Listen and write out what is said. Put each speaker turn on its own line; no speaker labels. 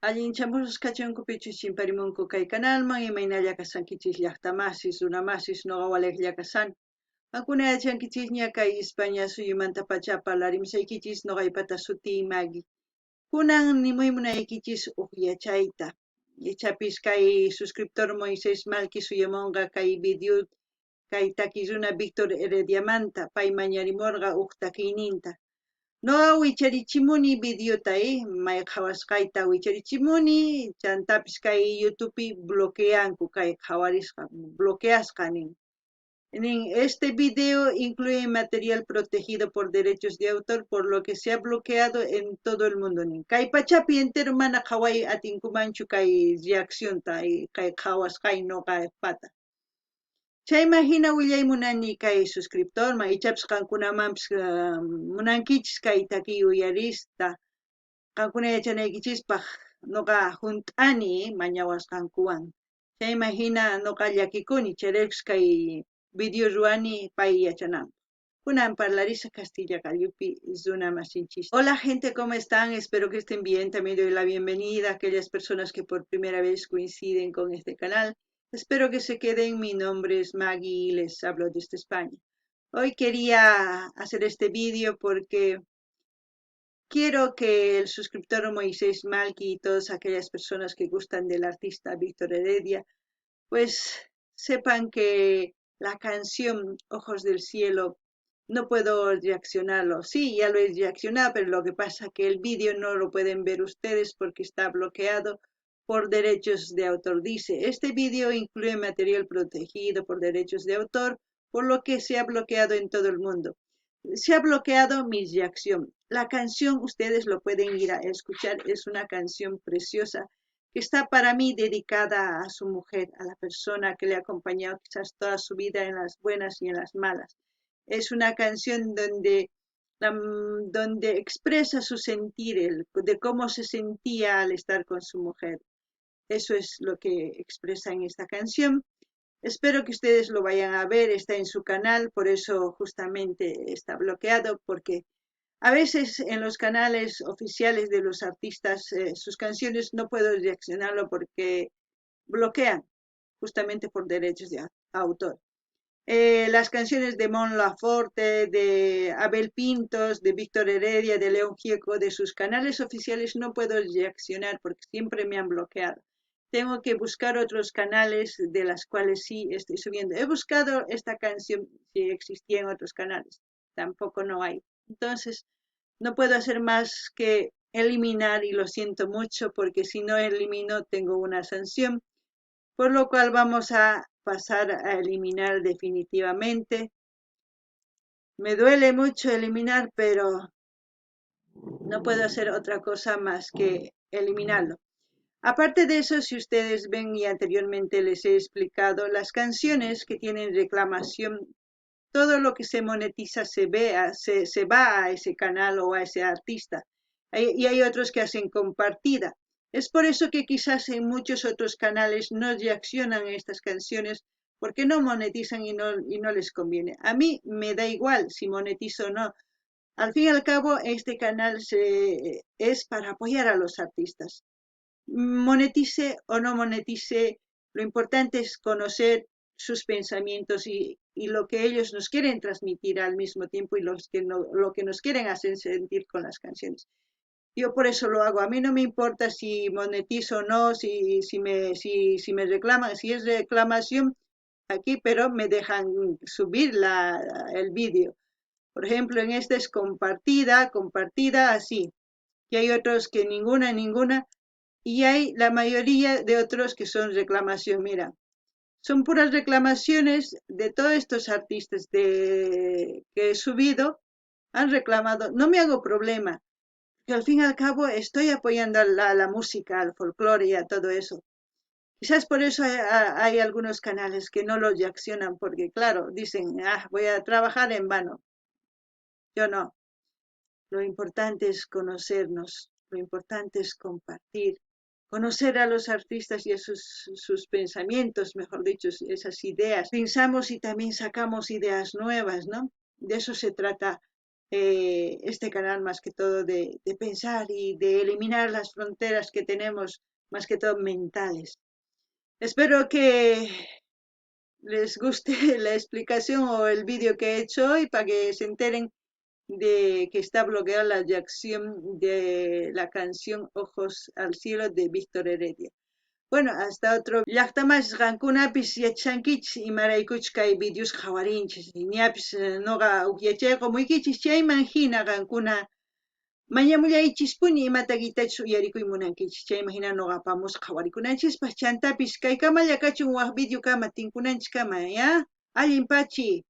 Allinchamuros kachunkupichu chimparimunku kay kanalman imaynalla kasankichis llaqtamasis runamasis nuqa waliqlla kasani. Ankuna yachankichis ña kay España suyumanta pachapa larimsaykichis nuqaypata sutii Magui. Kunan nimuymunaykichis yachayta. Ichapis kay suscriptor Moisés Malqui suyamunqa kay video kay taki runa Víctor Herediamanta pay mañarimurqa takiyninta. No wicharichimuni videota may wicharichimuni chantapis kay YouTube bloqueanku kay hawarisqa bloqueasqa nin este video incluye material protegido por derechos de autor por lo que se ha bloqueado en todo el mundo kay pachapi entero mana haway atinkumanchu kay reacción kay hawasqay noqa pata. Chay imagina willaymunani kay suscriptorman ichapis qankunamanpis munankichis kay taki uyarista qankuna yachanaykichispaq noqa hunt'ani mañawasqankuwan. Chay imagina noqa llakikuni chayraykus kay video ruani pay yachanan. Kunan parlarisa Castilla Gallupi runa masinchis. Hola gente, ¿cómo están? Espero que estén bien. También doy la bienvenida a aquellas personas que por primera vez coinciden con este canal. Espero que se queden. Mi nombre es Maggie y les hablo desde España. Hoy quería hacer este vídeo porque quiero que el suscriptor Moisés Malqui y todas aquellas personas que gustan del artista Víctor Heredia, pues sepan que la canción Ojos del Cielo no puedo reaccionarlo. Sí, ya lo he reaccionado, pero lo que pasa es que el vídeo no lo pueden ver ustedes porque está bloqueado por derechos de autor. Dice, este vídeo incluye material protegido por derechos de autor, por lo que se ha bloqueado en todo el mundo. Se ha bloqueado mi reacción. La canción, ustedes lo pueden ir a escuchar, es una canción preciosa que está para mí dedicada a su mujer, a la persona que le ha acompañado quizás toda su vida en las buenas y en las malas. Es una canción donde expresa su sentir, de cómo se sentía al estar con su mujer. Eso es lo que expresa en esta canción. Espero que ustedes lo vayan a ver, está en su canal, por eso justamente está bloqueado, porque a veces en los canales oficiales de los artistas sus canciones no puedo reaccionarlo porque bloquean justamente por derechos de autor. Las canciones de Mon Laferte, de Abel Pintos, de Víctor Heredia, de León Gieco, de sus canales oficiales no puedo reaccionar porque siempre me han bloqueado. Tengo que buscar otros canales de las cuales sí estoy subiendo. He buscado esta canción si existía en otros canales, tampoco no hay. Entonces, no puedo hacer más que eliminar y lo siento mucho porque si no elimino tengo una sanción, por lo cual vamos a pasar a eliminar definitivamente. Me duele mucho eliminar, pero no puedo hacer otra cosa más que eliminarlo. Aparte de eso, si ustedes ven y anteriormente les he explicado, las canciones que tienen reclamación, todo lo que se monetiza se va a ese canal o a ese artista. Y hay otros que hacen compartida. Es por eso que quizás en muchos otros canales no reaccionan a estas canciones porque no monetizan y no les conviene. A mí me da igual si monetizo o no. Al fin y al cabo, este canal es para apoyar a los artistas. Monetice o no monetice, lo importante es conocer sus pensamientos y lo que ellos nos quieren transmitir al mismo tiempo y lo que nos quieren hacer sentir con las canciones. Yo por eso lo hago. A mí no me importa si monetizo o no, si me reclaman, si es reclamación aquí, pero me dejan subir el vídeo. Por ejemplo, en esta es compartida así. Y hay otros que ninguna. Y hay la mayoría de otros que son reclamación. Mira, son puras reclamaciones de todos estos artistas que he subido. Han reclamado. No me hago problema, que al fin y al cabo estoy apoyando a la música, al folclore y a todo eso. Quizás por eso hay algunos canales que no lo reaccionan, porque claro, dicen, voy a trabajar en vano. Yo no. Lo importante es conocernos, lo importante es compartir, conocer a los artistas y a sus pensamientos, mejor dicho, esas ideas. Pensamos y también sacamos ideas nuevas, ¿no? De eso se trata este canal más que todo de pensar y de eliminar las fronteras que tenemos, más que todo mentales. Espero que les guste la explicación o el vídeo que he hecho hoy para que se enteren de que está bloqueada la reacción de la canción Ojos al Cielo de Víctor Heredia. Bueno, hasta otro. Llaqtamas qankunapis yachankichis imaraykuchus kay videos qawarinchis ñapis noqa upiachayqumuykichis chayman hina qankuna mañamullaychispuni imata kitachus uyarikuy munankichis chayman hina noqa apamusqa qhawarikunanchispaq chantapis kay kamalla kachun waq video kama tinkunanchis kama ya allin pachi.